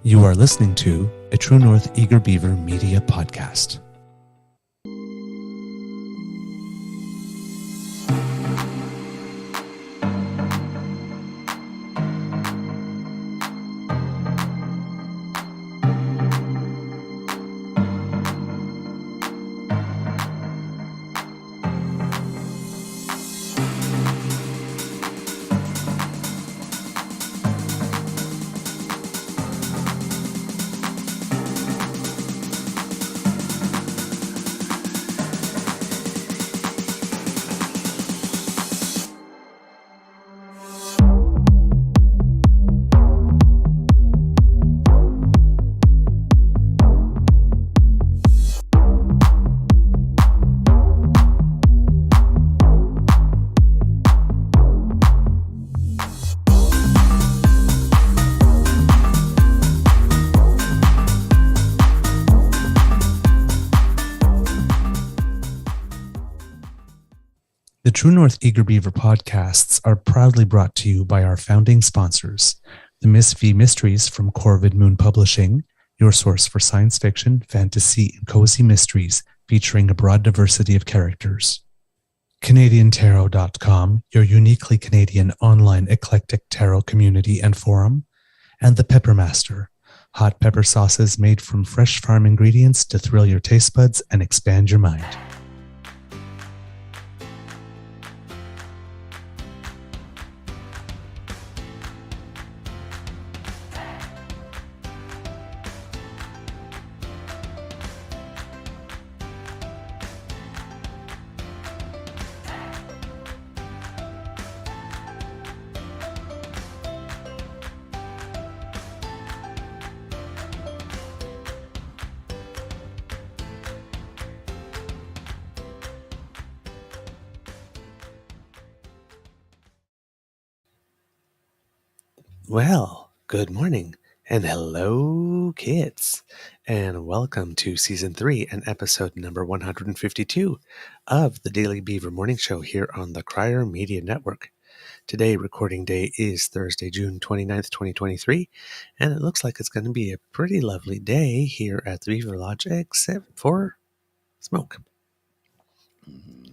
You are listening to a True North Eager Beaver media podcast. The True North Eager Beaver podcasts are proudly brought to you by our founding sponsors, the Miss V Mysteries from Corvid Moon Publishing, your source for science fiction, fantasy, and cozy mysteries featuring a broad diversity of characters. CanadianTarot.com, your uniquely Canadian online eclectic tarot community and forum, and the Peppermaster, hot pepper sauces made from fresh farm ingredients to thrill your taste buds and expand your mind. Well, good morning and hello, kids, and welcome to Season 3 and episode number 152 of the Daily Beaver Morning Show here on the Crier Media Network. Today, recording day is Thursday, June 29th, 2023, and it looks like it's going to be a pretty lovely day here at the Beaver Lodge, except for smoke.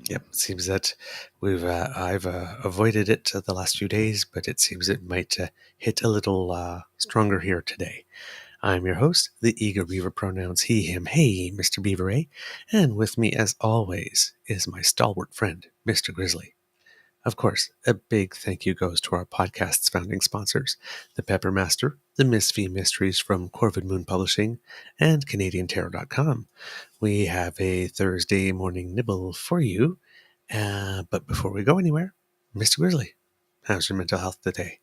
Yep, it seems that I've avoided it the last few days, but it seems it might hit a little stronger here today. I'm your host, the Eager Beaver, pronouns he, him, hey, Mr. Beaver A, and with me as always is my stalwart friend, Mr. Grizzly. Of course, a big thank you goes to our podcast's founding sponsors, the Peppermaster, the Miss V Mysteries from Corvid Moon Publishing, and CanadianTarot.com. We have a Thursday morning nibble for you, but before we go anywhere, Mr. Grizzly, how's your mental health today?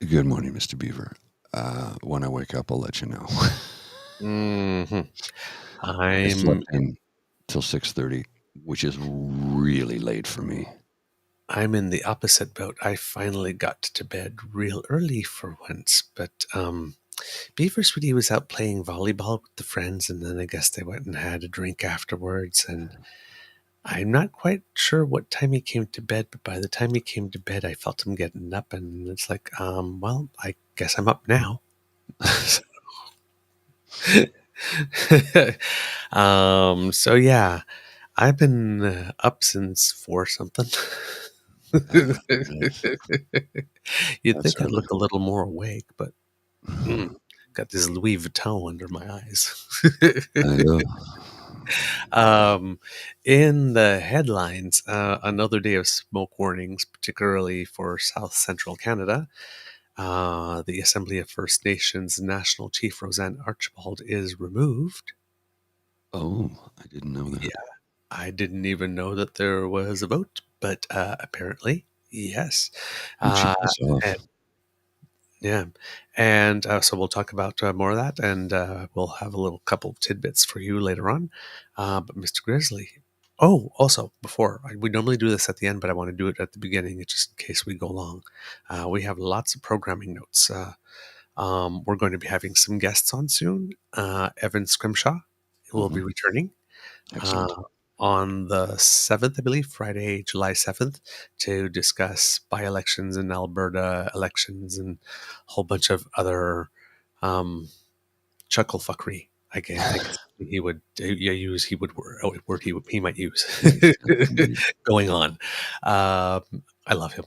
Good morning, Mr. Beaver. When I wake up, I'll let you know. I slept in till 6:30, which is really late for me. I'm in the opposite boat. I finally got to bed real early for once, but Beaver Sweetie was out playing volleyball with the friends, and then I guess they went and had a drink afterwards, and I'm not quite sure what time he came to bed, but by the time he came to bed, I felt him getting up, and it's like, well, I guess I'm up now. So yeah, I've been up since 4 something. You'd think I'd look a little more awake, but got this Louis Vuitton under my eyes. In the headlines, another day of smoke warnings, particularly for South Central Canada. The Assembly of First Nations National Chief Roseanne Archibald is removed. Oh, I didn't know that. Yeah, I didn't even know that there was a vote, but apparently, yes. So we'll talk about more of that, and we'll have a little couple of tidbits for you later on. But Mr. Grizzly, also, before, we normally do this at the end, but I want to do it at the beginning just in case we go long. We have lots of programming notes. We're going to be having some guests on soon. Evan Scrimshaw will be returning. Excellent. On the 7th, I believe, Friday, July 7th, to discuss by-elections in Alberta, elections, and a whole bunch of other chuckle fuckery. I think he would use. He might use Nice. Indeed. going on. I love him.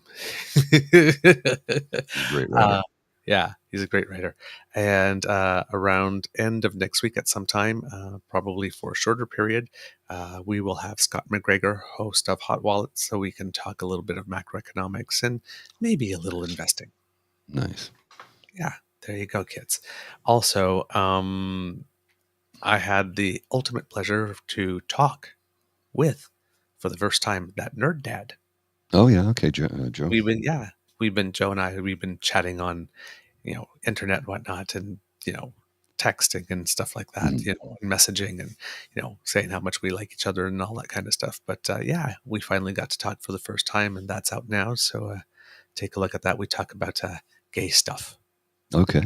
He's a great uh, writer. yeah, he's a great writer. And around end of next week at some time, probably for a shorter period, we will have Scott McGregor, host of Hot Wallets, so we can talk a little bit of macroeconomics and maybe a little investing. Nice. Yeah, there you go, kids. Also, I had the ultimate pleasure to talk with, for the first time, that nerd dad. Oh yeah. Okay, Joe. Joe and I, we've been chatting on, internet and whatnot, and, texting and stuff like that, Mhm. and messaging and, saying how much we like each other and all that kind of stuff. But yeah, we finally got to talk for the first time, and that's out now. So take a look at that. We talk about gay stuff. Okay.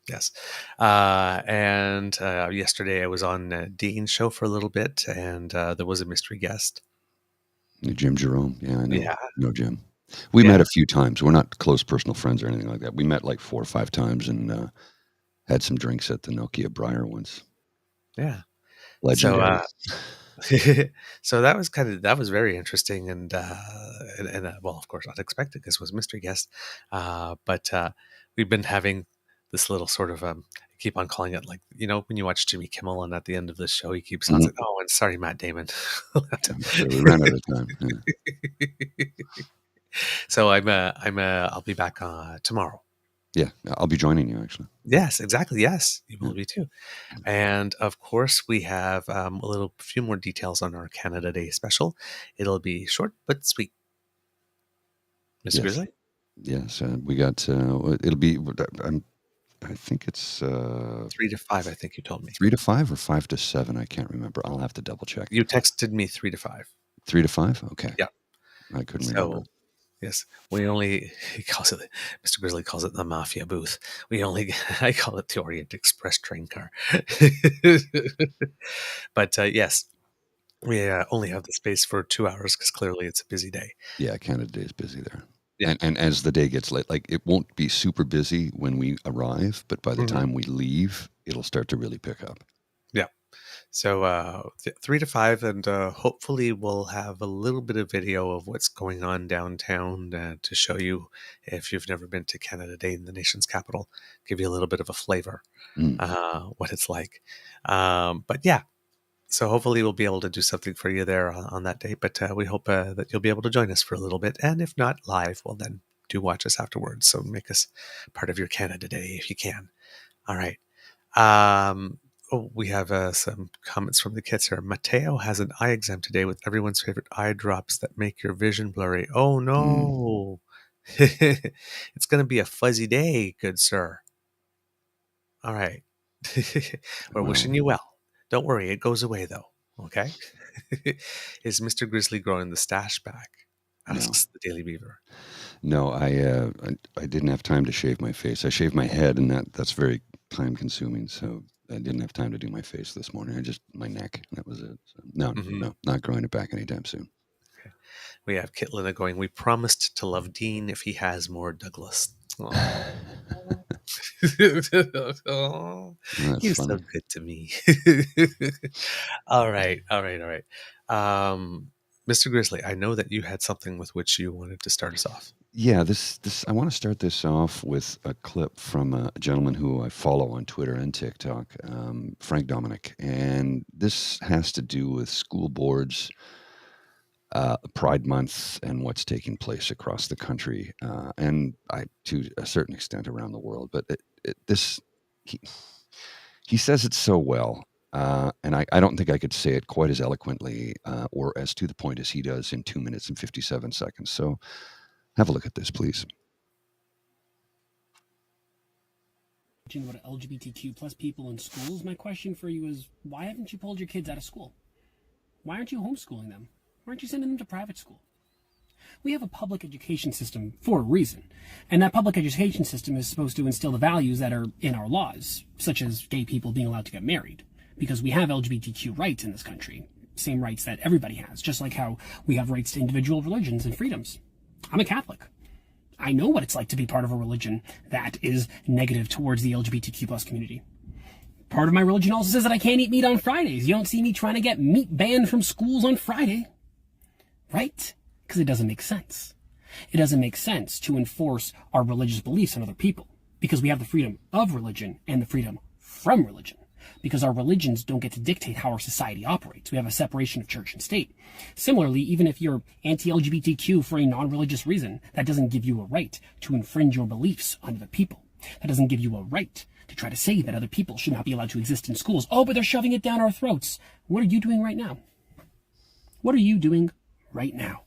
Yes. And yesterday I was on Dean's show for a little bit, and there was a mystery guest. Jim Jerome. Yeah, I know. Yeah. Know Jim. We met Yeah. a few times. We're not close personal friends or anything like that. We met like 4 or 5 times and had some drinks at the Nokia Briar once. Yeah. Legendary. So that was very interesting, and well, of course, unexpected because it was a mystery guest. But we've been having this little sort of I keep on calling it, like, when you watch Jimmy Kimmel, and at the end of the show he keeps on Mhm. saying, "Oh, and sorry, Matt Damon." I'm sure we ran out of time. Yeah. So I'll be back tomorrow. Yeah, I'll be joining you actually. Yes, exactly. Yes, you Yeah. will be too. And of course, we have a few more details on our Canada Day special. It'll be short but sweet, Mr. Yes. Grizzly. Yes. We got. It'll be. I think it's 3 to 5, I think you told me. 3 to 5 or 5 to 7. I can't remember. I'll have to double check. You texted me 3 to 5. 3 to 5. Okay. Yeah. I couldn't remember. So yes, he calls it, Mr. Grizzly calls it the Mafia booth. I call it the Orient Express train car. But yes, we only have the space for 2 hours because clearly it's a busy day. Yeah, Canada Day is busy there. Yeah. And as the day gets late, like it won't be super busy when we arrive, but by the Mhm. time we leave, it'll start to really pick up. Yeah. So 3 to 5, and hopefully we'll have a little bit of video of what's going on downtown to show you, if you've never been to Canada Day in the nation's capital, give you a little bit of a flavor Mm. what it's like. But yeah, so hopefully we'll be able to do something for you there on that day. But we hope that you'll be able to join us for a little bit, and if not live, well then do watch us afterwards. So make us part of your Canada Day if you can. All right. We have some comments from the kids here. Mateo has an eye exam today with everyone's favorite eye drops that make your vision blurry. Oh Mm. no. It's going to be a fuzzy day, good sir. All right. We're Well, wishing you well. Don't worry, it goes away though. Okay. Is Mr. Grizzly growing the stash back? no. Asks the Daily Beaver. No, I didn't have time to shave my face. I shaved my head, and that's very time consuming. So I didn't have time to do my face this morning. I just my neck. That was it. So, no, Mhm. no, not growing it back anytime soon. Okay. We have Kitlina going, we promised to love Dean if he has more Douglas. Aw. Oh, That's you're funny. so good to me. All right. Mr. Grizzly, I know that you had something with which you wanted to start us off. Yeah, this I want to start this off with a clip from a gentleman who I follow on Twitter and TikTok, Frank Dominic, and this has to do with school boards, Pride Month, and what's taking place across the country, and to a certain extent around the world. But this he he says it so well, and I don't think I could say it quite as eloquently or as to the point as he does in 2 minutes and 57 seconds. So have a look at this, please. About LGBTQ plus people in schools, my question for you is, why haven't you pulled your kids out of school? Why aren't you homeschooling them? Why aren't you sending them to private school? We have a public education system for a reason, and that public education system is supposed to instill the values that are in our laws, such as gay people being allowed to get married, because we have LGBTQ rights in this country, same rights that everybody has, just like how we have rights to individual religions and freedoms. I'm a Catholic. I know what it's like to be part of a religion that is negative towards the LGBTQ plus community. Part of my religion also says that I can't eat meat on Fridays. You don't see me trying to get meat banned from schools on Friday, right? Because it doesn't make sense. It doesn't make sense to enforce our religious beliefs on other people, because we have the freedom of religion and the freedom from religion, because our religions don't get to dictate how our society operates. We have a separation of church and state. Similarly, even if you're anti-LGBTQ for a non-religious reason, that doesn't give you a right to infringe your beliefs on other people. That doesn't give you a right to try to say that other people should not be allowed to exist in schools. Oh, but they're shoving it down our throats. What are you doing right now? What are you doing right now?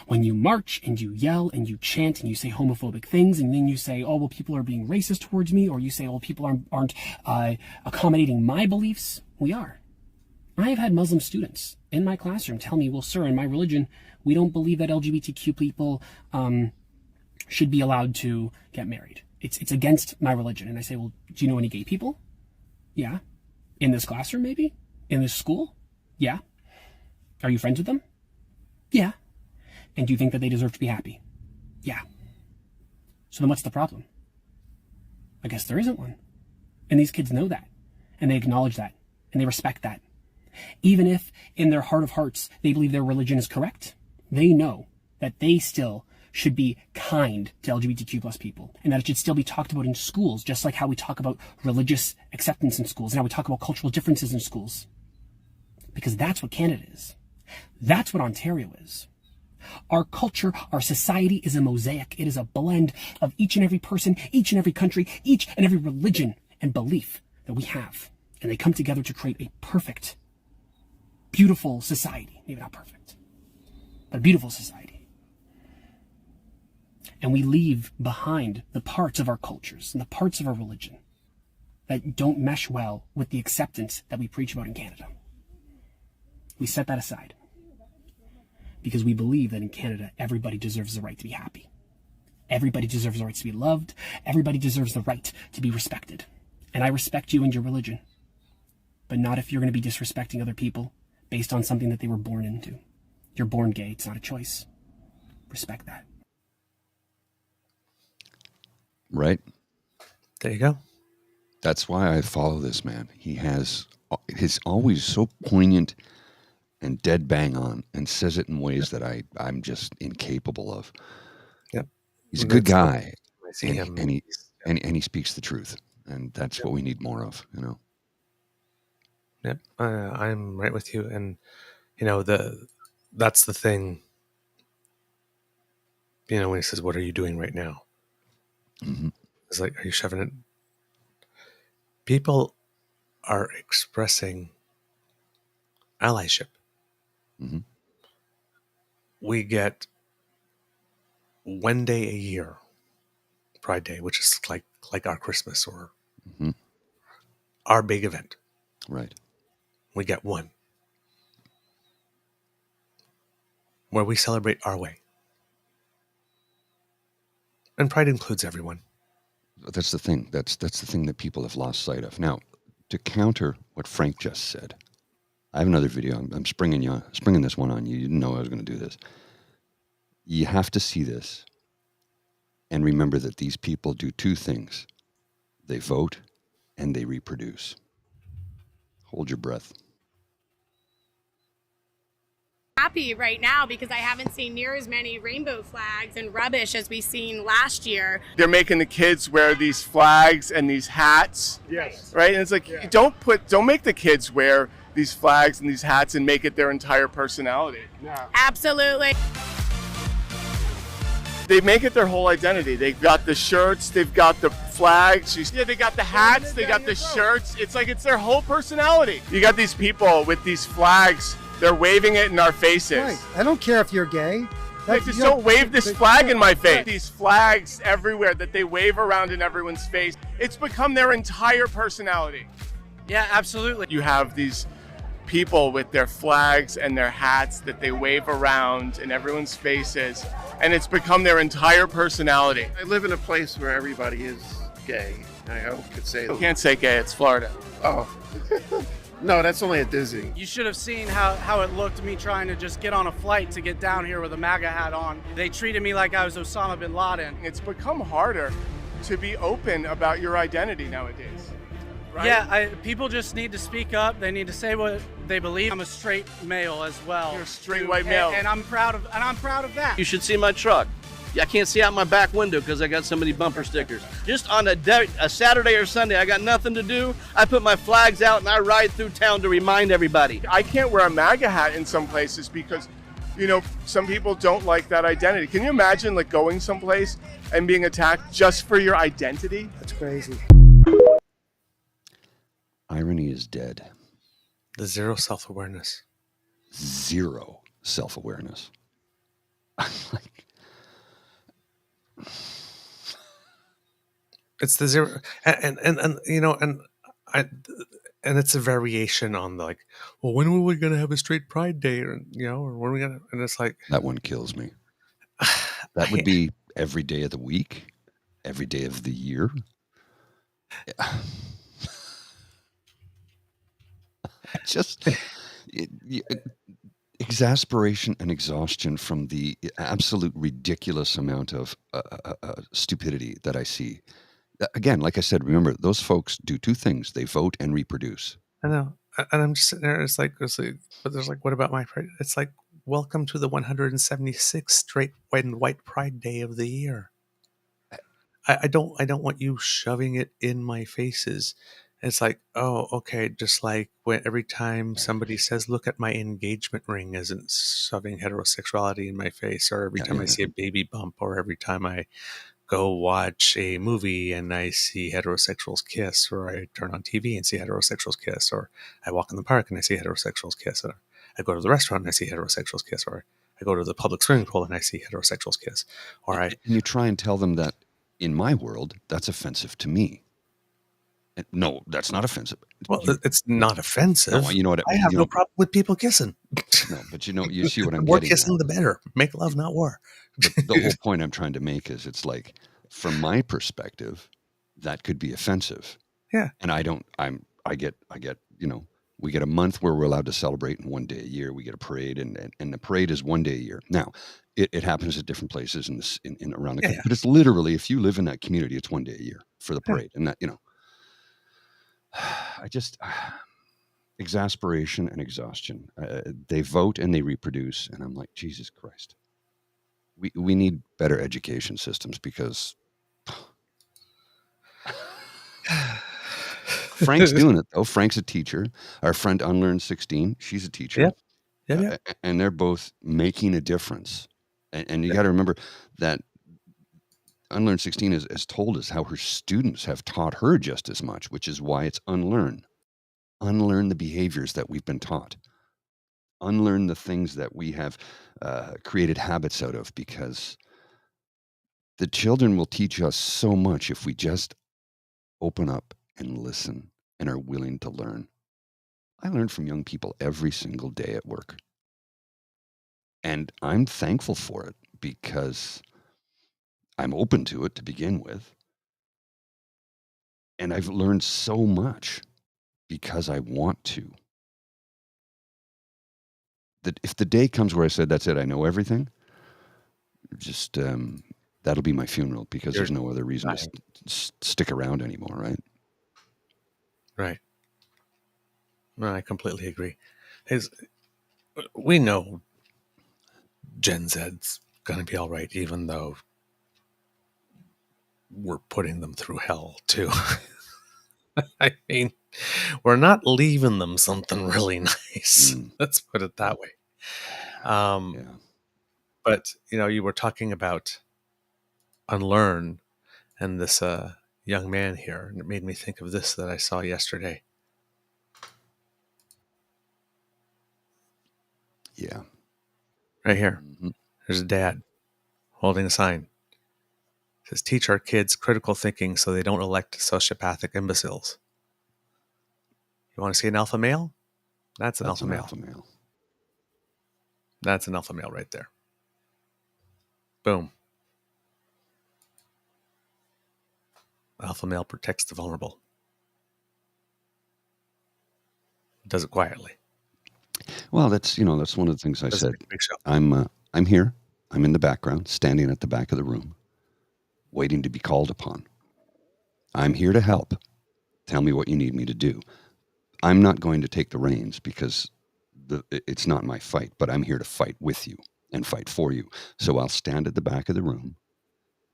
When you march and you yell and you chant and you say homophobic things, and then you say, oh, well, people are being racist towards me, or you say, well, people aren't accommodating my beliefs, we are. I have had Muslim students in my classroom tell me, well, sir, in my religion, we don't believe that LGBTQ people should be allowed to get married. It's against my religion. And I say, well, do you know any gay people? Yeah. In this classroom, maybe? In this school? Yeah. Are you friends with them? Yeah. And do you think that they deserve to be happy? Yeah. So then what's the problem? I guess there isn't one. And these kids know that. And they acknowledge that. And they respect that. Even if in their heart of hearts they believe their religion is correct, they know that they still should be kind to LGBTQ plus people, and that it should still be talked about in schools, just like how we talk about religious acceptance in schools and how we talk about cultural differences in schools. Because that's what Canada is. That's what Ontario is. Our culture, our society is a mosaic. It is a blend of each and every person, each and every country, each and every religion and belief that we have. And they come together to create a perfect, beautiful society. Maybe not perfect, but a beautiful society. And we leave behind the parts of our cultures and the parts of our religion that don't mesh well with the acceptance that we preach about in Canada. We set that aside because we believe that in Canada, everybody deserves the right to be happy. Everybody deserves the right to be loved. Everybody deserves the right to be respected. And I respect you and your religion, but not if you're going to be disrespecting other people based on something that they were born into. You're born gay. It's not a choice. Respect that. Right. There you go. That's why I follow this man. He's always so poignant and dead bang on, and says it in ways that I'm just incapable of. Yep. He's a good guy, I see him. and he speaks the truth, and that's what we need more of, you know. Yep, I'm right with you, and you know that's the thing. You know, when he says, "What are you doing right now?" Mm-hmm. It's like, are you shoving it? People are expressing allyship. Mm-hmm. We get one day a year, Pride Day, which is like our Christmas or mm-hmm. our big event. Right. We get one where we celebrate our way. And Pride includes everyone. That's the thing. That's the thing that people have lost sight of. Now, to counter what Frank just said, I have another video. I'm springing this one on you. You didn't know I was going to do this. You have to see this and remember that these people do two things. They vote and they reproduce. Hold your breath. Happy right now because I haven't seen near as many rainbow flags and rubbish as we seen last year. They're making the kids wear these flags and these hats. Yes. Right? And it's like, don't make the kids wear these flags and these hats and make it their entire personality. No. Absolutely. They make it their whole identity. They've got the shirts, they've got the flags, they got the hats, they got the shirts. It's like it's their whole personality. You got these people with these flags, they're waving it in our faces. Right. I don't care if you're gay. Like, just don't wave this flag in my face. These flags everywhere that they wave around in everyone's face. It's become their entire personality. Yeah, absolutely. You have these people with their flags and their hats that they wave around in everyone's faces, and it's become their entire personality. I live in a place where everybody is gay. I hope I could say that. You can't say gay, it's Florida. Oh. No, that's only at Disney. You should have seen how it looked me trying to just get on a flight to get down here with a MAGA hat on. They treated me like I was Osama bin Laden. It's become harder to be open about your identity nowadays. Right? Yeah, people just need to speak up. They need to say what they believe. I'm a straight male as well. You're a straight white male. And I'm proud of that. You should see my truck. I can't see out my back window because I got so many bumper stickers. Just on a Saturday or Sunday, I got nothing to do. I put my flags out and I ride through town to remind everybody. I can't wear a MAGA hat in some places because, some people don't like that identity. Can you imagine like going someplace and being attacked just for your identity? That's crazy. Irony is dead. The zero self-awareness. Zero self-awareness. Like, it's the zero, and it's a variation on the, like, well, when are we going to have a straight Pride Day, or or when are we gonna, and it's like that one kills me. That would be every day of the week, every day of the year. Yeah. Just exasperation and exhaustion from the absolute ridiculous amount of stupidity that I see. Again, like I said, remember, those folks do two things. They vote and reproduce. I know. And I'm just sitting there, it's like, but there's like, what about my Pride? It's like, welcome to the 176th straight white Pride Day of the year. I don't want you shoving it in my faces. It's like, oh, okay, just like when every time somebody says, look at my engagement ring, isn't shoving heterosexuality in my face, or every time I see a baby bump, or every time I go watch a movie and I see heterosexuals kiss, or I turn on TV and see heterosexuals kiss, or I walk in the park and I see heterosexuals kiss, or I go to the restaurant and I see heterosexuals kiss, or I go to the public swimming pool and I see heterosexuals kiss, or And you try and tell them that in my world, that's offensive to me. No, that's not offensive. Well, it's not offensive. No, you know what I have no problem with people kissing. No, but you see what I'm more getting kissing, at. the better. Make love, not war. The whole point I'm trying to make is, it's like, from my perspective, that could be offensive. Yeah. And I get, we get a month where we're allowed to celebrate in one day a year. We get a parade, and the parade is one day a year. Now, it happens at different places in around the country, but it's literally, if you live in that community, it's one day a year for the parade. And that, I just, exasperation and exhaustion. They vote and they reproduce, and I'm like, Jesus Christ. We need better education systems, because Frank's doing it, though. Frank's a teacher. Our friend Unlearned 16, she's a teacher. Yeah. And they're both making a difference. And you got to remember that Unlearned 16 has told us how her students have taught her just as much, which is why it's unlearn. Unlearn the behaviors that we've been taught. Unlearn the things that we have created habits out of, because the children will teach us so much if we just open up and listen and are willing to learn. I learn from young people every single day at work. And I'm thankful for it, because I'm open to it to begin with. And I've learned so much because I want to. That if the day comes where I said, that's it, I know everything, just that'll be my funeral, because there's no other reason to stick around anymore, right? Right. No, I completely agree. We know Gen Z's going to be all right, even though we're putting them through hell, too. I mean, we're not leaving them something really nice. Let's put it that way. But, you were talking about unlearn, and this young man here, and it made me think of this that I saw yesterday. Yeah. Right here. There's a dad holding a sign. It says, teach our kids critical thinking so they don't elect sociopathic imbeciles. You want to see an alpha male? That's an alpha male. That's an alpha male right there. Boom. Alpha male protects the vulnerable. does it quietly. Well, that's one of the things I Does said. it make a big show? I'm here. I'm in the background, standing at the back of the room, waiting to be called upon. I'm here to help. Tell me what you need me to do. I'm not going to take the reins because it's not my fight, but I'm here to fight with you and fight for you. So I'll stand at the back of the room,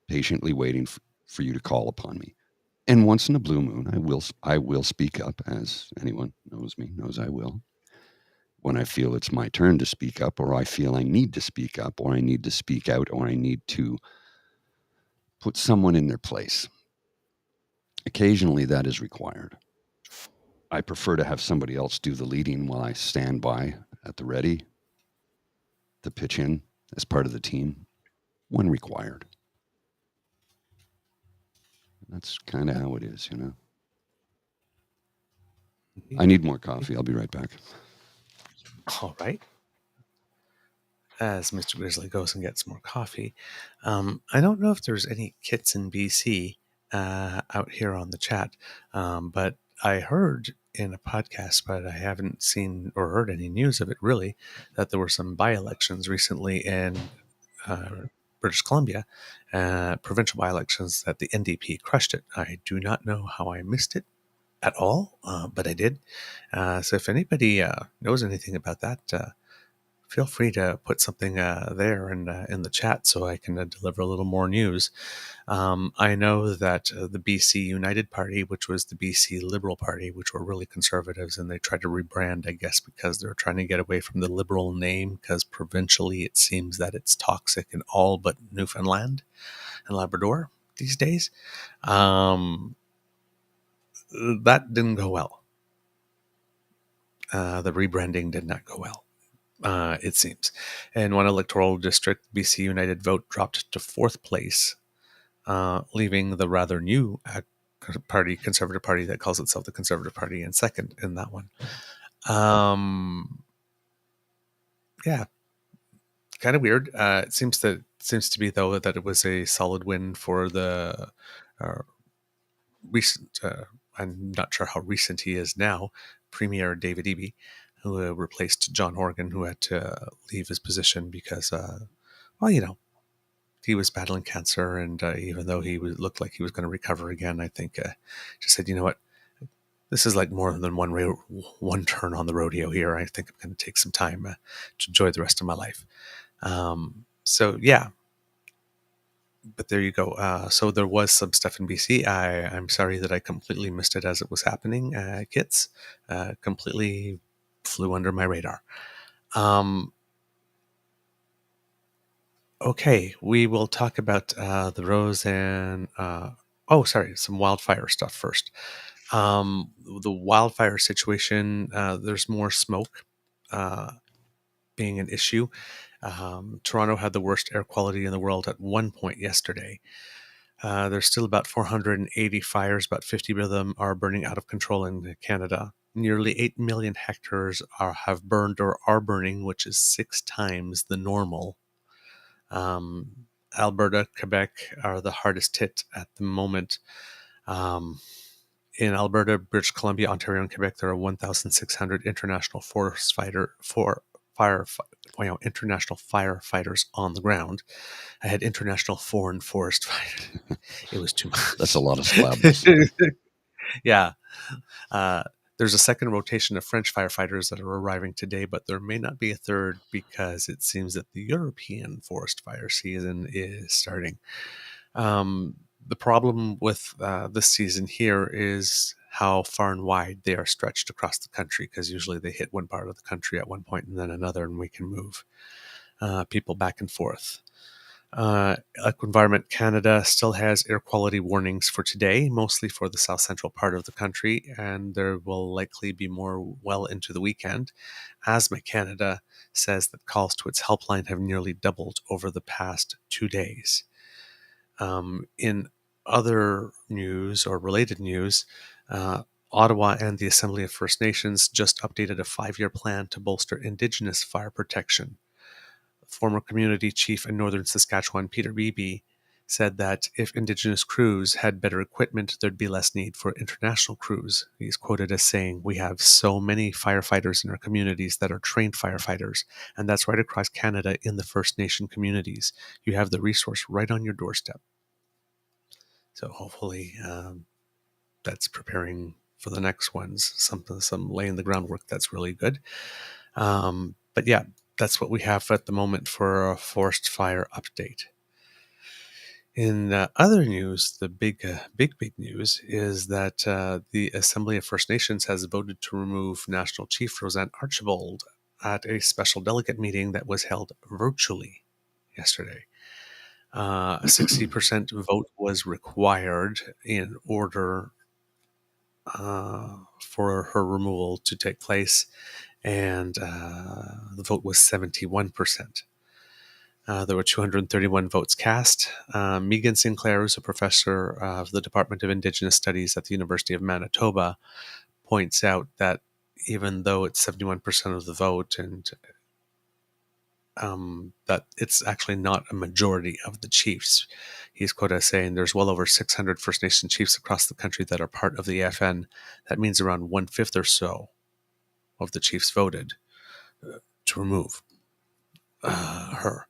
patiently waiting for you to call upon me. And once in a blue moon, I will speak up, as anyone knows me knows I will. When I feel it's my turn to speak up, or I feel I need to speak up, or I need to speak out, or I need to put someone in their place. Occasionally that is required. I prefer to have somebody else do the leading while I stand by at the ready to pitch in as part of the team when required. That's kind of how it is, you know. I need more coffee. I'll be right back. All right. As Mr. Grizzly goes and gets more coffee, I don't know if there's any kits in BC out here on the chat, but I heard in a podcast, but I haven't seen or heard any news of it really, that there were some by-elections recently in British Columbia, provincial by-elections, that the NDP crushed it. I do not know how I missed it at all, but I did. So if anybody knows anything about that, feel free to put something there in the chat so I can deliver a little more news. I know that the BC United Party, which was the BC Liberal Party, which were really conservatives, and they tried to rebrand, I guess, because they're trying to get away from the Liberal name, because provincially it seems that it's toxic in all but Newfoundland and Labrador these days. That didn't go well. The rebranding did not go well. It seems. In one electoral district, BC United vote dropped to 4th place, leaving the rather new Conservative Party that calls itself the Conservative Party in 2nd in that one. Yeah, kind of weird. It seems to be, though, that it was a solid win for the recent. I'm not sure how recent he is now, Premier David Eby, who replaced John Horgan, who had to leave his position because, well, you know, he was battling cancer, and even though he looked like he was going to recover again, I think just said, you know what, this is like more than one turn on the rodeo here. I think I'm going to take some time to enjoy the rest of my life. So yeah, but there you go. So there was some stuff in BC. I'm sorry that I completely missed it as it was happening. Kits completely flew under my radar. Okay, we will talk about the rose and some wildfire stuff first. The wildfire situation, there's more smoke being an issue. Toronto had the worst air quality in the world at one point yesterday. There's still about 480 fires, about 50 of them are burning out of control in Canada. Nearly 8 million hectares have burned or are burning, which is 6 times the normal. Alberta, Quebec are the hardest hit at the moment. In Alberta, British Columbia, Ontario, and Quebec, there are 1,600 international international firefighters on the ground. I had international foreign forest fighters. It was too much. That's a lot of syllables. Yeah. There's a second rotation of French firefighters that are arriving today, but there may not be a third because it seems that the European forest fire season is starting. The problem with this season here is how far and wide they are stretched across the country, because usually they hit one part of the country at one point and then another, and we can move people back and forth. Environment Canada still has air quality warnings for today, mostly for the south central part of the country, and there will likely be more well into the weekend. Asthma Canada says that calls to its helpline have nearly doubled over the past 2 days. In other news or related news, Ottawa and the Assembly of First Nations just updated a 5-year plan to bolster Indigenous fire protection. Former community chief in northern Saskatchewan, Peter Beebe, said that if Indigenous crews had better equipment, there'd be less need for international crews. He's quoted as saying, "We have so many firefighters in our communities that are trained firefighters, and that's right across Canada in the First Nation communities. You have the resource right on your doorstep." So hopefully that's preparing for the next ones, some laying the groundwork that's really good. But yeah, that's what we have at the moment for a forest fire update. In other news, the big news is that the Assembly of First Nations has voted to remove National Chief Roseanne Archibald at a special delegate meeting that was held virtually yesterday. A 60% vote was required in order for her removal to take place, and the vote was 71%. There were 231 votes cast. Megan Sinclair, who's a professor of the Department of Indigenous Studies at the University of Manitoba, points out that even though it's 71% of the vote, and that it's actually not a majority of the chiefs. He's quoted as saying, "There's well over 600 First Nation chiefs across the country that are part of the AFN. That means around 1/5 or so of the chiefs voted to remove her."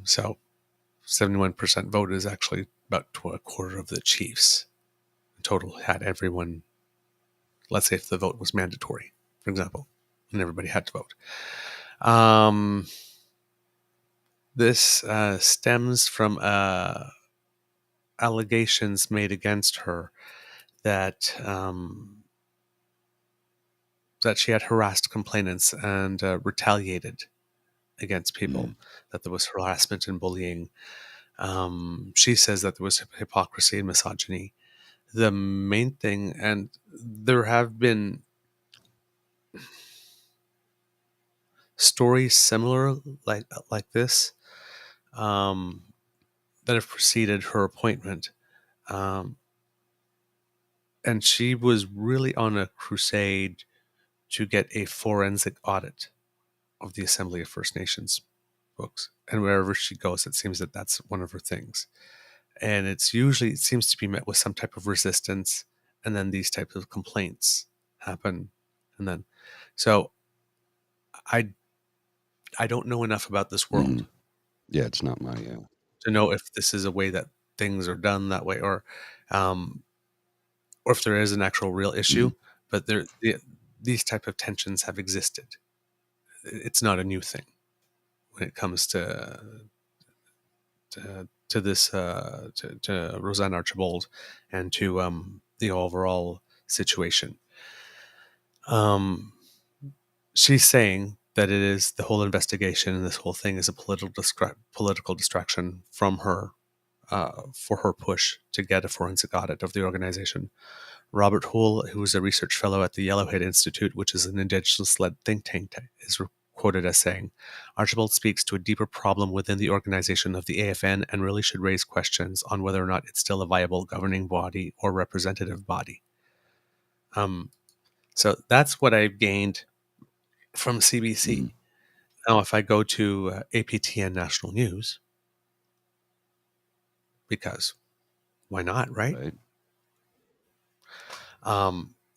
So 71% vote is actually about a quarter of the chiefs. In total, had everyone, let's say if the vote was mandatory, for example, and everybody had to vote. This stems from allegations made against her that that she had harassed complainants and retaliated against people, that there was harassment and bullying. She says that there was hypocrisy and misogyny. The main thing, and there have been stories similar like this that have preceded her appointment. And she was really on a crusade to get a forensic audit of the Assembly of First Nations books. And wherever she goes, it seems that that's one of her things. And it seems to be met with some type of resistance. And then these types of complaints happen. And then, so I don't know enough about this world. Yeah, it's not my... to know if this is a way that things are done that way, or if there is an actual real issue. But these type of tensions have existed. It's not a new thing when it comes to this to Roseanne Archibald and to the overall situation. She's saying that it is the whole investigation and this whole thing is a political distraction from her for her push to get a forensic audit of the organization. Robert Hull, who is a research fellow at the Yellowhead Institute, which is an Indigenous-led think tank, is quoted as saying, "Archibald speaks to a deeper problem within the organization of the AFN and really should raise questions on whether or not it's still a viable governing body or representative body." So that's what I've gained from CBC. Now, if I go to APTN National News, because why not, right?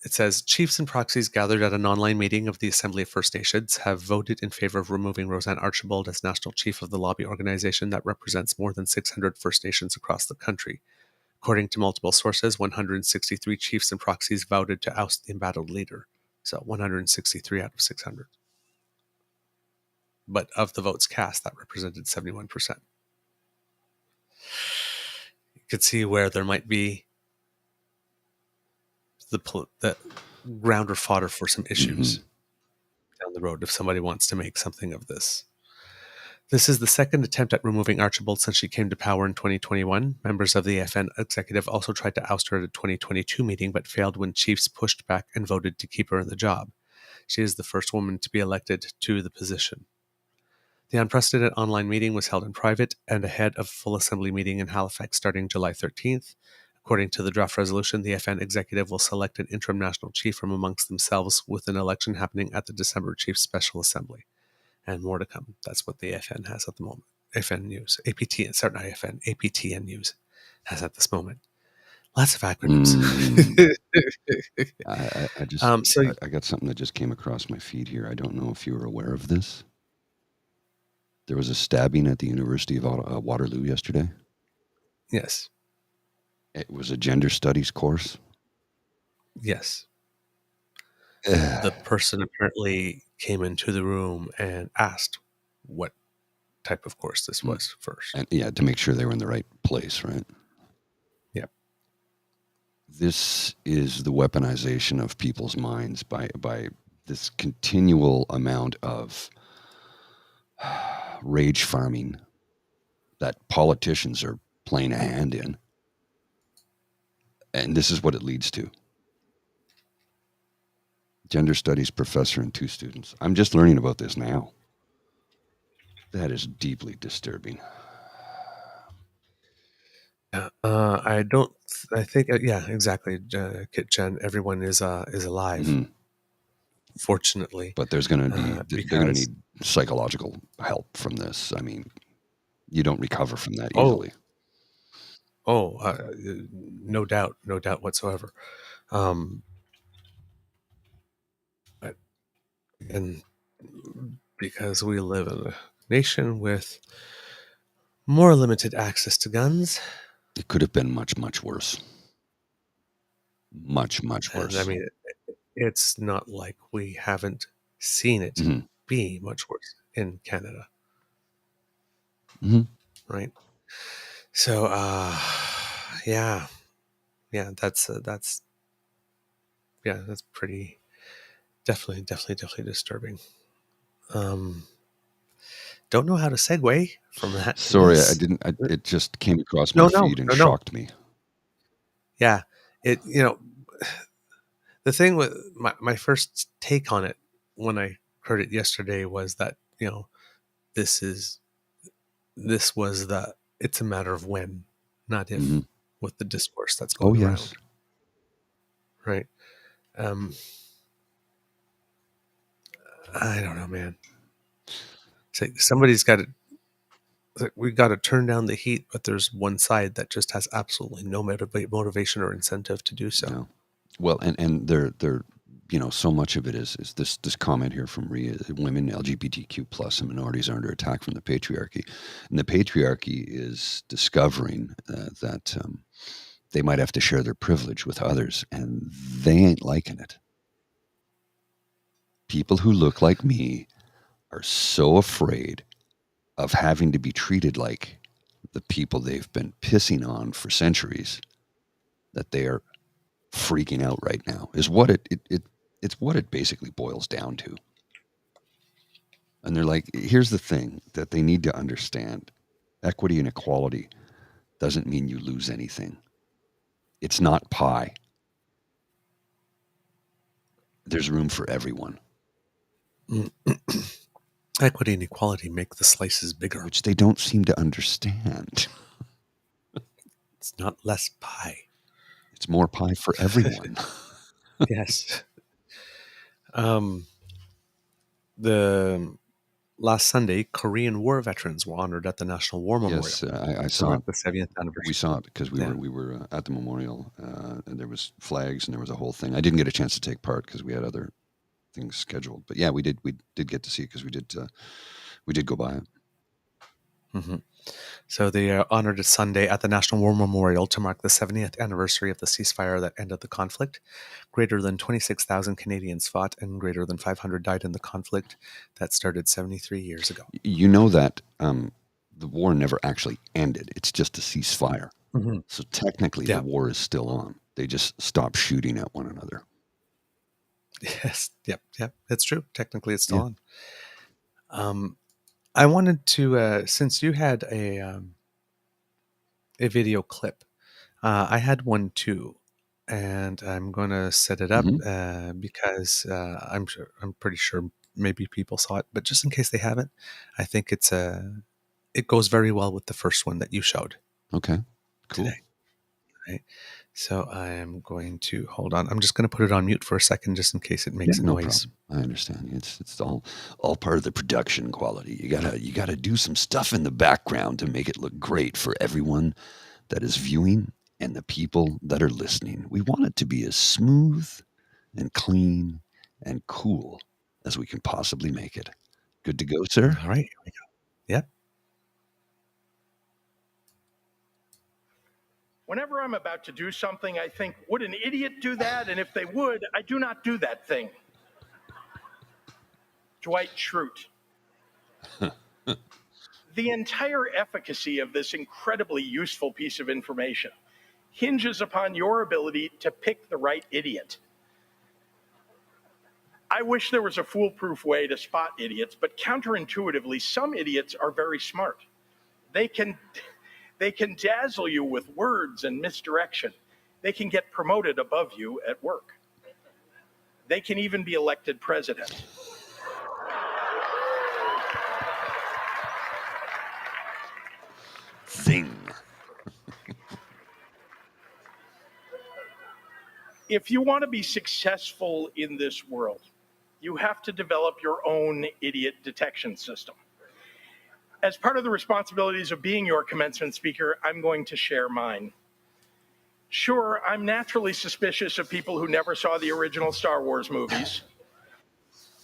It says, "Chiefs and proxies gathered at an online meeting of the Assembly of First Nations have voted in favor of removing Roseanne Archibald as National Chief of the lobby organization that represents more than 600 First Nations across the country. According to multiple sources, 163 chiefs and proxies voted to oust the embattled leader." So 163 out of 600. But of the votes cast, that represented 71%. You could see where there might be the ground or fodder for some issues down the road if somebody wants to make something of this. This is the second attempt at removing Archibald since she came to power in 2021. Members of the FN executive also tried to oust her at a 2022 meeting, but failed when chiefs pushed back and voted to keep her in the job. She is the first woman to be elected to the position. The unprecedented online meeting was held in private and ahead of a full assembly meeting in Halifax starting July 13th. According to the draft resolution, the FN executive will select an interim national chief from amongst themselves, with an election happening at the December Chiefs Special Assembly. And more to come. That's what the FN has at the moment. AFN News, APT, sorry, not AFN, APTN News has at this moment. Lots of acronyms. I got something that just came across my feed here. I don't know if you were aware of this. There was a stabbing at the University of Waterloo yesterday. Yes. It was a gender studies course. Yes. The person apparently came into the room and asked what type of course this was first. And yeah, to make sure they were in the right place, right? Yep. This is the weaponization of people's minds by this continual amount of rage farming that politicians are playing a hand in. And this is what it leads to. Gender studies professor and 2 students. I'm just learning about this now. That is deeply disturbing. I think, yeah, exactly. Kit Jen, everyone is alive. Mm-hmm. Fortunately. But there's going to be, they're going to need psychological help from this. I mean, you don't recover from that easily. No doubt whatsoever. And because we live in a nation with more limited access to guns, it could have been much, much worse. Much, much worse. And I mean, it's not like we haven't seen it be much worse in Canada. Right? So, yeah, that's pretty definitely disturbing. Don't know how to segue from that. Sorry, I didn't. It just came across my feed and shocked me. Yeah, the thing with my first take on it when I heard it yesterday was that it's a matter of when, not if, with the discourse that's going around. Right. I don't know, man. So somebody's got to. We got to turn down the heat, but there's one side that just has absolutely no motivation or incentive to do so. No. Well, and they're so much of it is this comment here from Rhea: women, LGBTQ plus, and minorities are under attack from the patriarchy, and the patriarchy is discovering that they might have to share their privilege with others, and they ain't liking it. People who look like me are so afraid of having to be treated like the people they've been pissing on for centuries that they are freaking out right now. Is what it's what it basically boils down to. And they're like, here's the thing that they need to understand: equity and equality doesn't mean you lose anything. It's not pie. There's room for everyone. Equity and equality make the slices bigger, which they don't seem to understand. It's not less pie. It's more pie for everyone. Yes. The last Sunday, Korean War veterans were honored at the National War Memorial. Yes, I saw it. The 70th anniversary. We saw it because we were at the memorial, and there was flags and there was a whole thing. I didn't get a chance to take part because we had other things scheduled. But yeah, we did get to see it because we did go by it. Mm-hmm. So they are honored Sunday at the National War Memorial to mark the 70th anniversary of the ceasefire that ended the conflict. Greater than 26,000 Canadians fought and greater than 500 died in the conflict that started 73 years ago. You know that the war never actually ended. It's just a ceasefire. Mm-hmm. So technically the war is still on. They just stopped shooting at one another. Yes. Yep. That's true. Technically it's still on. I wanted to, since you had a video clip, I had one too, and I'm going to set it up because I'm pretty sure maybe people saw it, but just in case they haven't, I think it goes very well with the first one that you showed. Okay, cool. Today. Right. So I am going to hold on. I'm just going to put it on mute for a second, just in case it makes no noise. problem. I understand. It's all part of the production quality. You gotta do some stuff in the background to make it look great for everyone that is viewing and the people that are listening. We want it to be as smooth and clean and cool as we can possibly make it. Good to go, sir? All right, here we go. Yep. Whenever I'm about to do something, I think, would an idiot do that? And if they would, I do not do that thing. Dwight Schrute. The entire efficacy of this incredibly useful piece of information hinges upon your ability to pick the right idiot. I wish there was a foolproof way to spot idiots, but counterintuitively, some idiots are very smart. They can dazzle you with words and misdirection. They can get promoted above you at work. They can even be elected president. Zing. If you want to be successful in this world, you have to develop your own idiot detection system. As part of the responsibilities of being your commencement speaker, I'm going to share mine. Sure, I'm naturally suspicious of people who never saw the original Star Wars movies,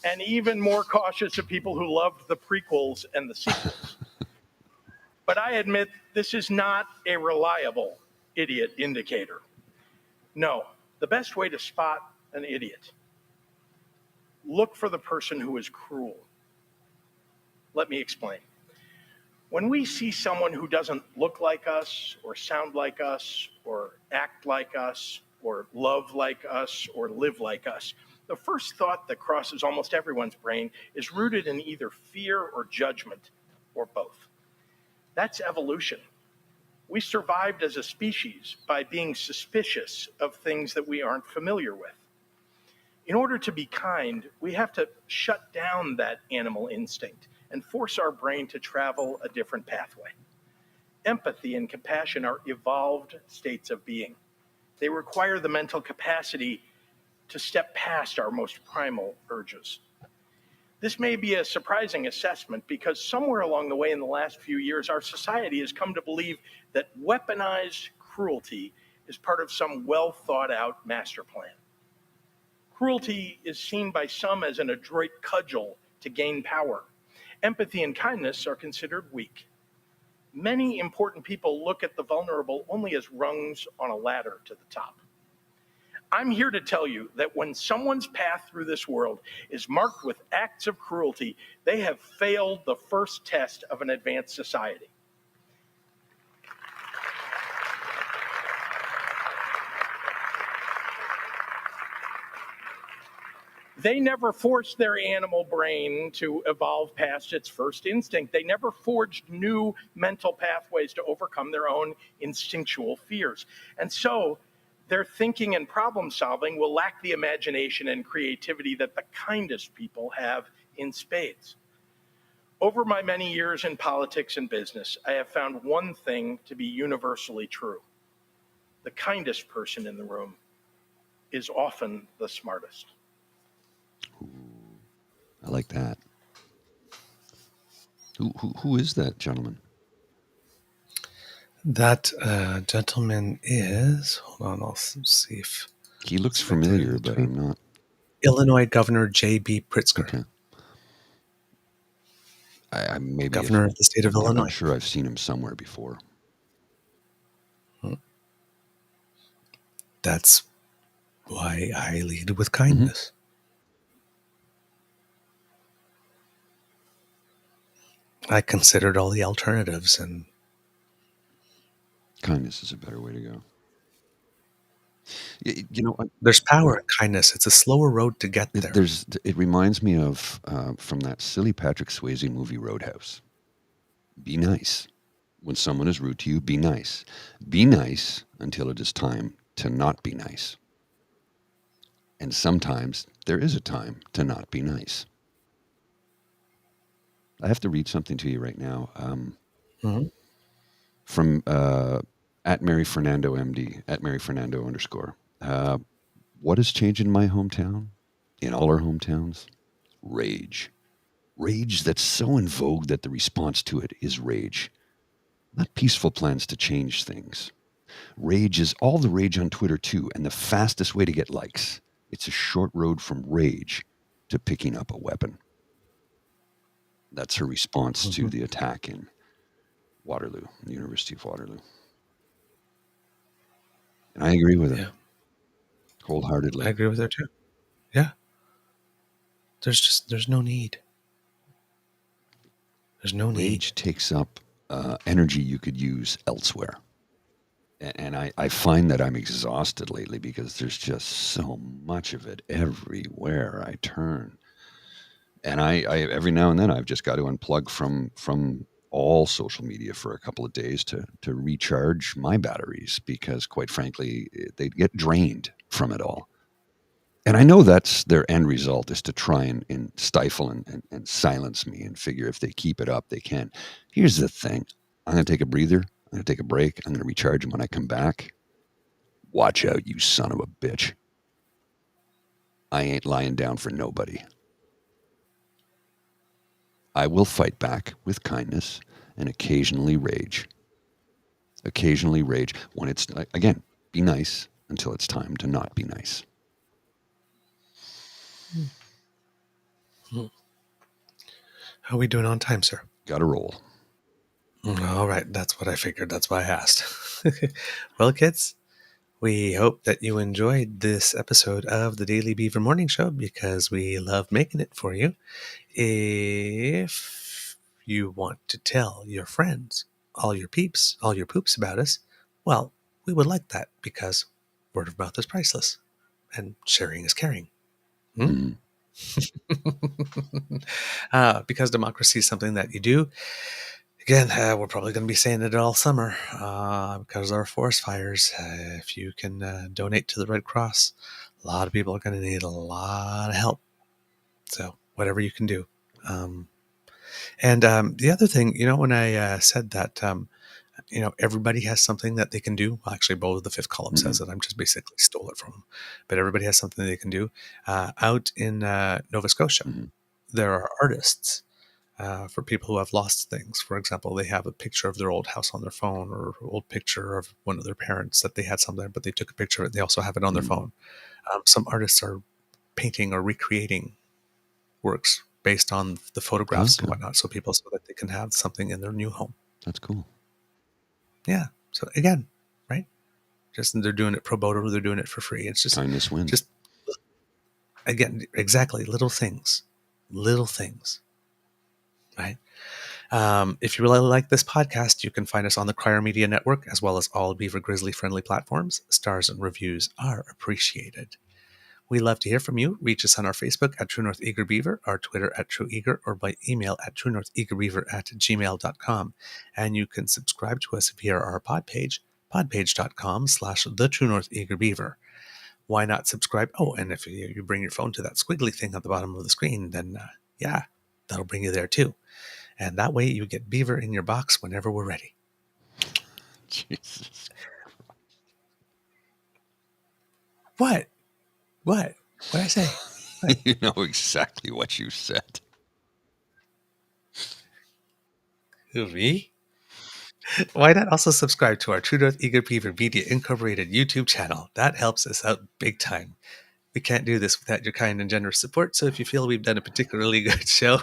and even more cautious of people who loved the prequels and the sequels. But I admit this is not a reliable idiot indicator. No, the best way to spot an idiot: look for the person who is cruel. Let me explain. When we see someone who doesn't look like us, or sound like us, or act like us, or love like us, or live like us, the first thought that crosses almost everyone's brain is rooted in either fear or judgment, or both. That's evolution. We survived as a species by being suspicious of things that we aren't familiar with. In order to be kind, we have to shut down that animal instinct and force our brain to travel a different pathway. Empathy and compassion are evolved states of being. They require the mental capacity to step past our most primal urges. This may be a surprising assessment because somewhere along the way in the last few years, our society has come to believe that weaponized cruelty is part of some well thought out master plan. Cruelty is seen by some as an adroit cudgel to gain power. Empathy and kindness are considered weak. Many important people look at the vulnerable only as rungs on a ladder to the top. I'm here to tell you that when someone's path through this world is marked with acts of cruelty, they have failed the first test of an advanced society. They never forced their animal brain to evolve past its first instinct. They never forged new mental pathways to overcome their own instinctual fears. And so their thinking and problem solving will lack the imagination and creativity that the kindest people have in spades. Over my many years in politics and business, I have found one thing to be universally true. The kindest person in the room is often the smartest. Ooh, I like that. Who is that gentleman? That gentleman is, hold on, I'll see if He looks familiar, but I'm not. Illinois Governor J.B. Pritzker. Okay. I maybe Governor of the state of Illinois. I'm sure I've seen him somewhere before. That's why I lead with kindness. I considered all the alternatives, and kindness is a better way to go. You know, there's power in kindness. It's a slower road to get there. It reminds me of from that silly Patrick Swayze movie Roadhouse. Be nice. When someone is rude to you, be nice. Be nice until it is time to not be nice. And sometimes there is a time to not be nice. I have to read something to you right now from At Mary Fernando MD, at Mary Fernando _ what has changed in my hometown, in all our hometowns? Rage. Rage that's so in vogue that the response to it is rage, not peaceful plans to change things. Rage is all the rage on Twitter, too, and the fastest way to get likes. It's a short road from rage to picking up a weapon. That's her response to the attack in Waterloo, the University of Waterloo. And I agree with her. Yeah. Wholeheartedly. I agree with her too. Yeah. There's no need. There's no need. Rage takes up energy you could use elsewhere. And I find that I'm exhausted lately because there's just so much of it everywhere I turn. And I every now and then I've just got to unplug from all social media for a couple of days to recharge my batteries because, quite frankly, they get drained from it all. And I know that's their end result, is to try and stifle and silence me and figure if they keep it up, they can. Here's the thing. I'm going to take a breather. I'm going to take a break. I'm going to recharge, and when I come back, watch out, you son of a bitch. I ain't lying down for nobody. I will fight back with kindness and occasionally rage. Occasionally rage when it's, again, be nice until it's time to not be nice. How are we doing on time, sir? Got to roll. All right, that's what I figured. That's why I asked. Well, kids, we hope that you enjoyed this episode of the Daily Beaver Morning Show because we love making it for you. If you want to tell your friends, all your peeps, all your poops about us, well, we would like that because word of mouth is priceless and sharing is caring. Because democracy is something that you do. Again, we're probably going to be saying it all summer because of our forest fires. If you can donate to the Red Cross, a lot of people are going to need a lot of help. So whatever you can do. And the other thing, when I said that, everybody has something that they can do. Well, actually, both of the fifth column says it. I'm just basically stole it from them. But everybody has something they can do. Out in Nova Scotia, there are artists for people who have lost things. For example, they have a picture of their old house on their phone or old picture of one of their parents that they had something, but they took a picture of it. They also have it on their phone. Some artists are painting or recreating works based on the photographs and whatnot, so that they can have something in their new home. That's cool. Yeah. So again, right? Just they're doing it pro bono, they're doing it for free. It's just kindness wins. Just again, exactly, little things, right? If you really like this podcast, you can find us on the Crier Media Network as well as all Beaver Grizzly friendly platforms. Stars and reviews are appreciated. We love to hear from you. Reach us on our Facebook at True North Eager Beaver, our Twitter at True Eager, or by email at truenortheagerbeaver@gmail.com. And you can subscribe to us via our pod page, podpage.com/The True North Eager Beaver. Why not subscribe? Oh, and if you bring your phone to that squiggly thing at the bottom of the screen, then that'll bring you there too. And that way you get Beaver in your box whenever we're ready. Jesus. What? What did I say? What? You know exactly what you said. Who, me? Why not also subscribe to our True North Eager Beaver Media Incorporated YouTube channel? That helps us out big time. We can't do this without your kind and generous support, so if you feel we've done a particularly good show,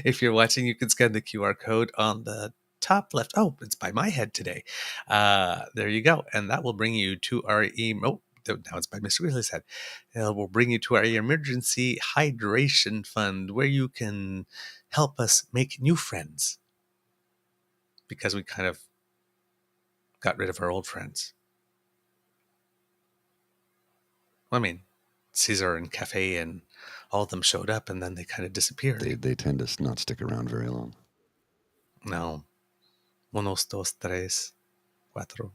if you're watching, you can scan the QR code on the top left. Oh, it's by my head today. There you go. And that will bring you to our now it's by Mr. Grizzly's head. We'll bring you to our emergency hydration fund where you can help us make new friends. Because we kind of got rid of our old friends. I mean, Caesar and Cafe and all of them showed up and then they kind of disappeared. They tend to not stick around very long. No. Unos, dos, tres, cuatro.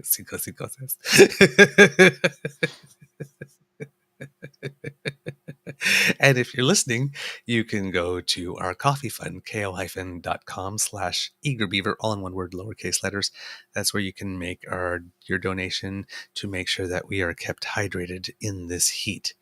Cinco, seis. And if you're listening, you can go to our coffee fund, ko-fi.com/eagerbeaver, all in one word, lowercase letters. That's where you can make your donation to make sure that we are kept hydrated in this heat.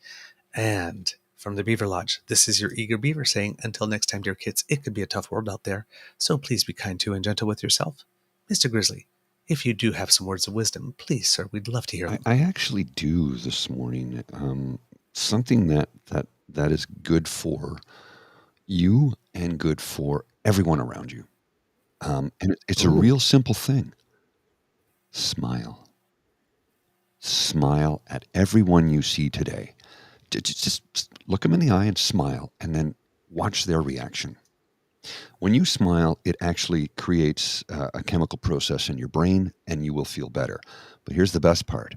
And from the Beaver Lodge, this is your Eager Beaver saying, until next time, dear kids, it could be a tough world out there, so please be kind to and gentle with yourself. Mr. Grizzly, if you do have some words of wisdom, please, sir, we'd love to hear them. I actually do this morning. Something that is good for you and good for everyone around you. And it's a real simple thing. Smile. Smile at everyone you see today. Just look them in the eye and smile, and then watch their reaction. When you smile, it actually creates a chemical process in your brain, and you will feel better. But here's the best part.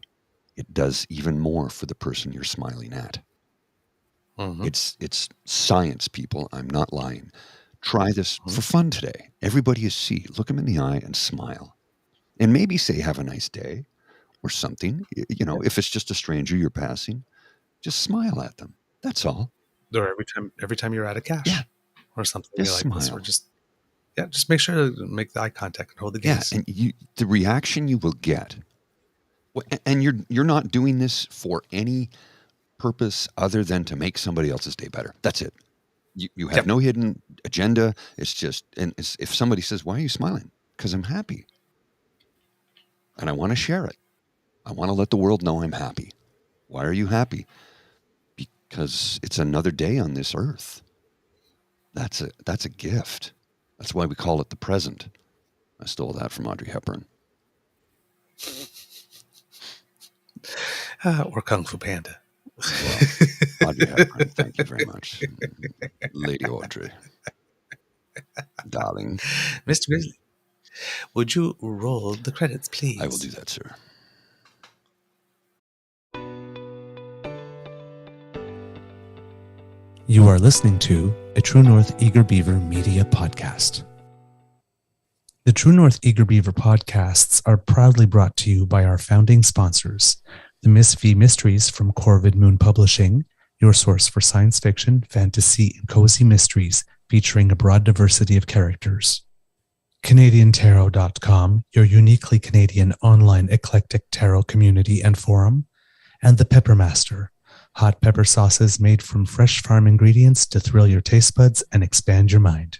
It does even more for the person you're smiling at. Mm-hmm. It's science, people. I'm not lying. Try this for fun today. Everybody you see, look them in the eye and smile. And maybe say, have a nice day or something. You know, if it's just a stranger you're passing, just smile at them. That's all. Or every time you're out of cash or something just like this. Or just make sure to make the eye contact and hold the gaze. Yeah, and the reaction you will get, and you're not doing this for any purpose other than to make somebody else's day better. That's it. You have no hidden agenda. It's just, and if somebody says, why are you smiling? Because I'm happy. And I want to share it. I want to let the world know I'm happy. Why are you happy? Because it's another day on this earth. That's a gift. That's why we call it the present. I stole that from Audrey Hepburn. Or Kung Fu Panda. Well, Audrey Hepburn, thank you very much. Lady Audrey. Darling. Mr. Grizzly, would you roll the credits, please? I will do that, sir. You are listening to a True North Eager Beaver Media Podcast. The True North Eager Beaver podcasts are proudly brought to you by our founding sponsors, the Miss V Mysteries from Corvid Moon Publishing, your source for science fiction, fantasy, and cozy mysteries featuring a broad diversity of characters. CanadianTarot.com, your uniquely Canadian online eclectic tarot community and forum. And the Peppermaster, hot pepper sauces made from fresh farm ingredients to thrill your taste buds and expand your mind.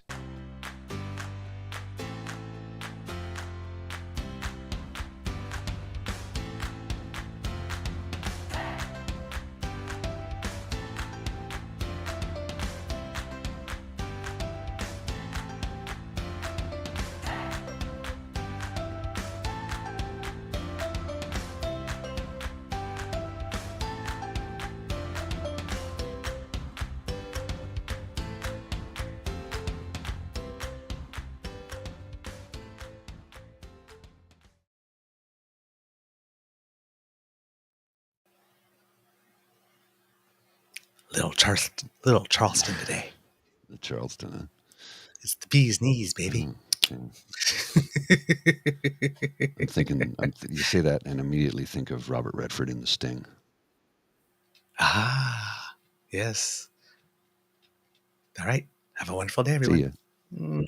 Little Charleston today. The Charleston, huh? It's the bee's knees, baby. I'm thinking, you say that and immediately think of Robert Redford in The Sting. Ah, yes. All right. Have a wonderful day, everyone. See ya.